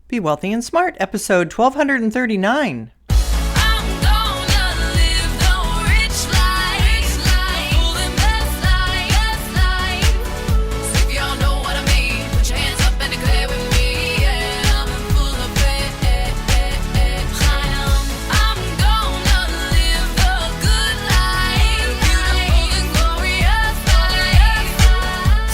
Be Wealthy and Smart, episode 1239.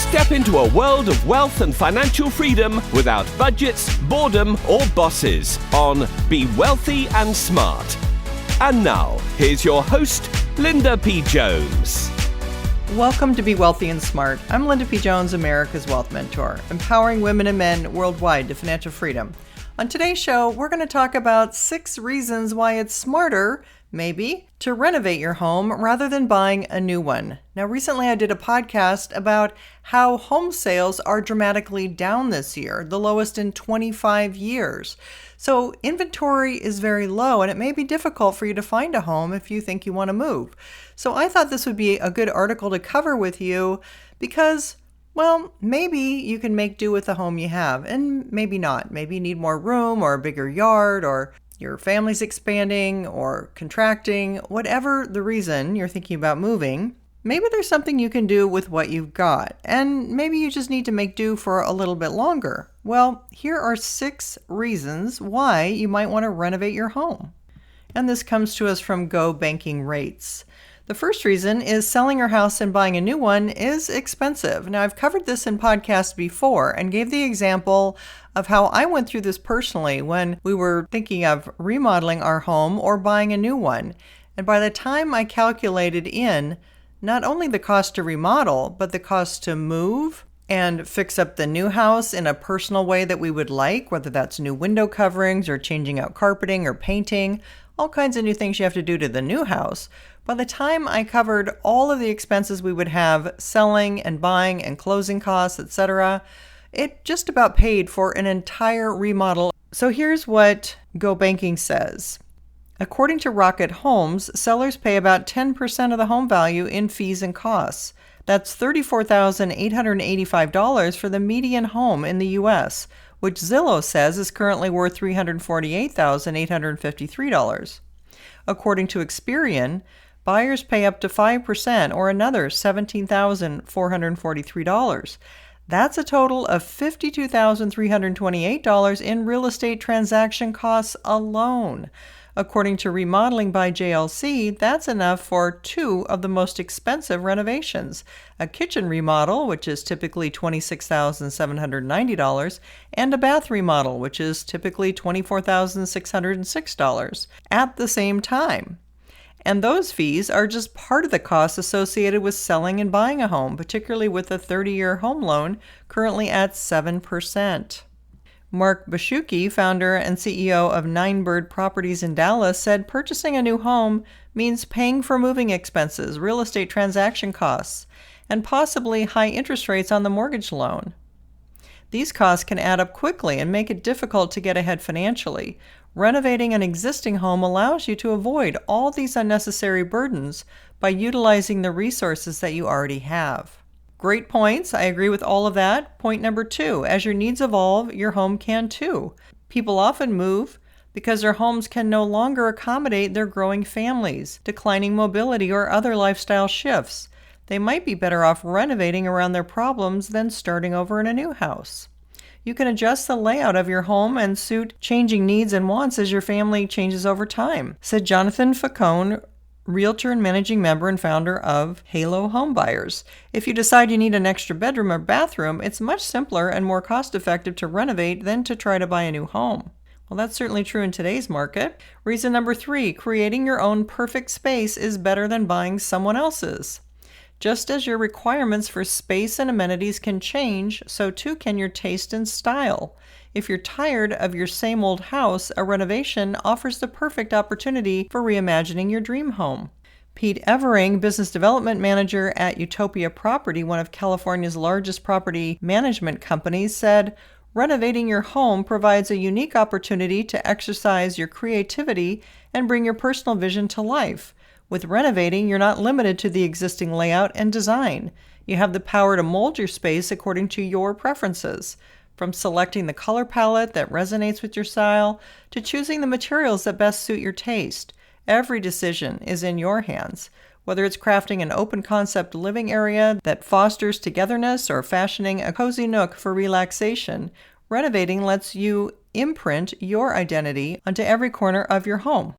Step into a world of wealth and financial freedom without budgets, boredom, or bosses on Be Wealthy and Smart. And now, here's your host, Linda P. Jones. Welcome to Be Wealthy and Smart. I'm Linda P. Jones, America's Wealth Mentor, empowering women and men worldwide to financial freedom. On today's show, we're going to talk about 6 reasons why it's smarter, maybe, to renovate your home rather than buying a new one. Now, recently I did a podcast about how home sales are dramatically down this year, the lowest in 25 years. So inventory is very low, and it may be difficult for you to find a home if you think you want to move. So I thought this would be a good article to cover with you because, well, maybe you can make do with the home you have, and maybe not. Maybe you need more room or a bigger yard, or your family's expanding or contracting. Whatever the reason you're thinking about moving, maybe there's something you can do with what you've got, and maybe you just need to make do for a little bit longer. Well, here are 6 reasons why you might want to renovate your home. And this comes to us from Go Banking Rates. The first reason is selling your house and buying a new one is expensive. Now, I've covered this in podcasts before and gave the example of how I went through this personally when we were thinking of remodeling our home or buying a new one. And by the time I calculated in not only the cost to remodel, but the cost to move and fix up the new house in a personal way that we would like, whether that's new window coverings or changing out carpeting or painting, all kinds of new things you have to do to the new house. By the time I covered all of the expenses we would have selling and buying and closing costs, etc., it just about paid for an entire remodel. So here's what Go Banking says. According to Rocket Homes, sellers pay about 10% of the home value in fees and costs. That's $34,885 for the median home in the U.S., which Zillow says is currently worth $348,853. According to Experian, buyers pay up to 5% or another $17,443. That's a total of $52,328 in real estate transaction costs alone. According to Remodeling by JLC, that's enough for 2 of the most expensive renovations: a kitchen remodel, which is typically $26,790, and a bath remodel, which is typically $24,606 at the same time. And those fees are just part of the costs associated with selling and buying a home, particularly with a 30-year home loan currently at 7%. Mark Bashuki, founder and CEO of Ninebird Properties in Dallas, said purchasing a new home means paying for moving expenses, real estate transaction costs, and possibly high interest rates on the mortgage loan. These costs can add up quickly and make it difficult to get ahead financially. Renovating an existing home allows you to avoid all these unnecessary burdens by utilizing the resources that you already have. Great points. I agree with all of that. Point number 2, as your needs evolve, your home can too. People often move because their homes can no longer accommodate their growing families, declining mobility, or other lifestyle shifts. They might be better off renovating around their problems than starting over in a new house. You can adjust the layout of your home and suit changing needs and wants as your family changes over time, said Jonathan Facone, realtor and managing member and founder of Halo Home Buyers. If you decide you need an extra bedroom or bathroom, it's much simpler and more cost-effective to renovate than to try to buy a new home. Well, that's certainly true in today's market. Reason number 3, creating your own perfect space is better than buying someone else's. Just as your requirements for space and amenities can change, so too can your taste and style. If you're tired of your same old house, a renovation offers the perfect opportunity for reimagining your dream home. Pete Evering, business development manager at Utopia Property, one of California's largest property management companies, said, "Renovating your home provides a unique opportunity to exercise your creativity and bring your personal vision to life. With renovating, you're not limited to the existing layout and design. You have the power to mold your space according to your preferences. From selecting the color palette that resonates with your style to choosing the materials that best suit your taste, every decision is in your hands. Whether it's crafting an open concept living area that fosters togetherness or fashioning a cozy nook for relaxation, renovating lets you imprint your identity onto every corner of your home.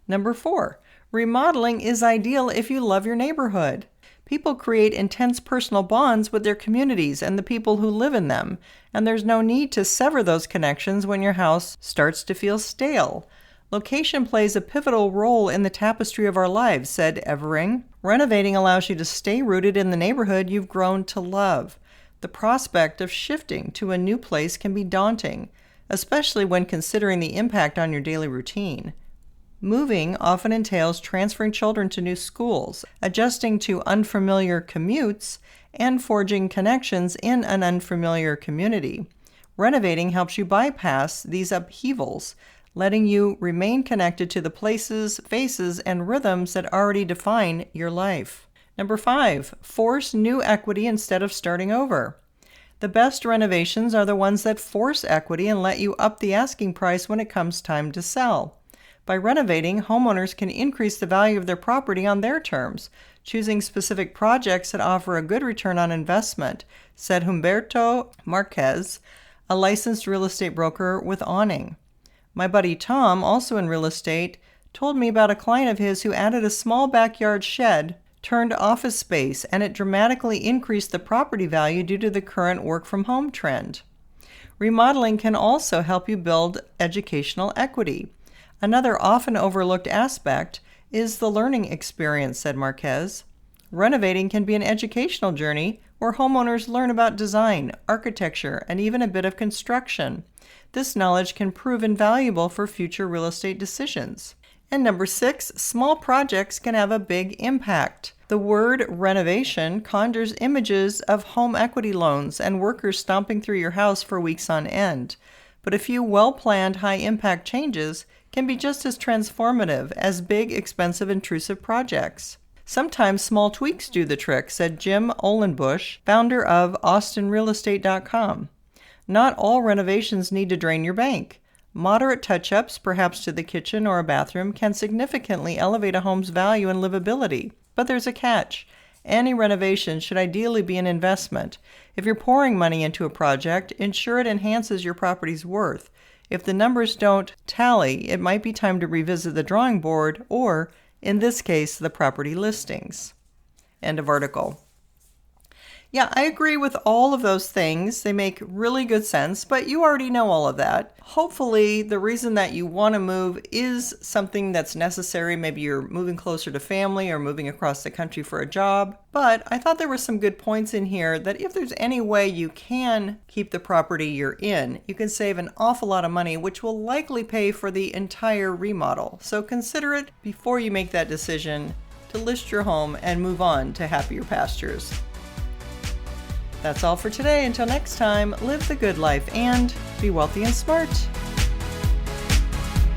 Number 4, remodeling is ideal if you love your neighborhood. People create intense personal bonds with their communities and the people who live in them, and there's no need to sever those connections when your house starts to feel stale. Location plays a pivotal role in the tapestry of our lives, said Evering. Renovating allows you to stay rooted in the neighborhood you've grown to love. The prospect of shifting to a new place can be daunting, especially when considering the impact on your daily routine. Moving often entails transferring children to new schools, adjusting to unfamiliar commutes, and forging connections in an unfamiliar community. Renovating helps you bypass these upheavals, letting you remain connected to the places, faces, and rhythms that already define your life. Number 5, force new equity instead of starting over. The best renovations are the ones that force equity and let you up the asking price when it comes time to sell. By renovating, homeowners can increase the value of their property on their terms, choosing specific projects that offer a good return on investment, said Humberto Marquez, a licensed real estate broker with Awning. My buddy Tom, also in real estate, told me about a client of his who added a small backyard shed turned office space, and it dramatically increased the property value due to the current work-from-home trend. Remodeling can also help you build educational equity. Another often overlooked aspect is the learning experience, said Marquez. Renovating can be an educational journey where homeowners learn about design, architecture, and even a bit of construction. This knowledge can prove invaluable for future real estate decisions. And number 6, small projects can have a big impact. The word renovation conjures images of home equity loans and workers stomping through your house for weeks on end. But a few well-planned, high-impact changes can be just as transformative as big, expensive, intrusive projects. Sometimes small tweaks do the trick, said Jim Ohlenbusch, founder of AustinRealEstate.com. Not all renovations need to drain your bank. Moderate touch-ups, perhaps to the kitchen or a bathroom, can significantly elevate a home's value and livability. But there's a catch. Any renovation should ideally be an investment. If you're pouring money into a project, ensure it enhances your property's worth. If the numbers don't tally, it might be time to revisit the drawing board or, in this case, the property listings. End of article. Yeah, I agree with all of those things. They make really good sense, but you already know all of that. Hopefully, the reason that you want to move is something that's necessary. Maybe you're moving closer to family or moving across the country for a job. But I thought there were some good points in here that if there's any way you can keep the property you're in, you can save an awful lot of money, which will likely pay for the entire remodel. So consider it before you make that decision to list your home and move on to happier pastures. That's all for today. Until next time, live the good life and be wealthy and smart.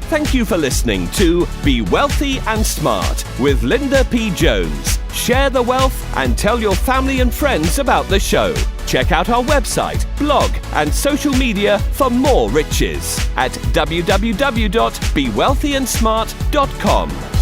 Thank you for listening to Be Wealthy and Smart with Linda P. Jones. Share the wealth and tell your family and friends about the show. Check out our website, blog, and social media for more riches at www.bewealthyandsmart.com.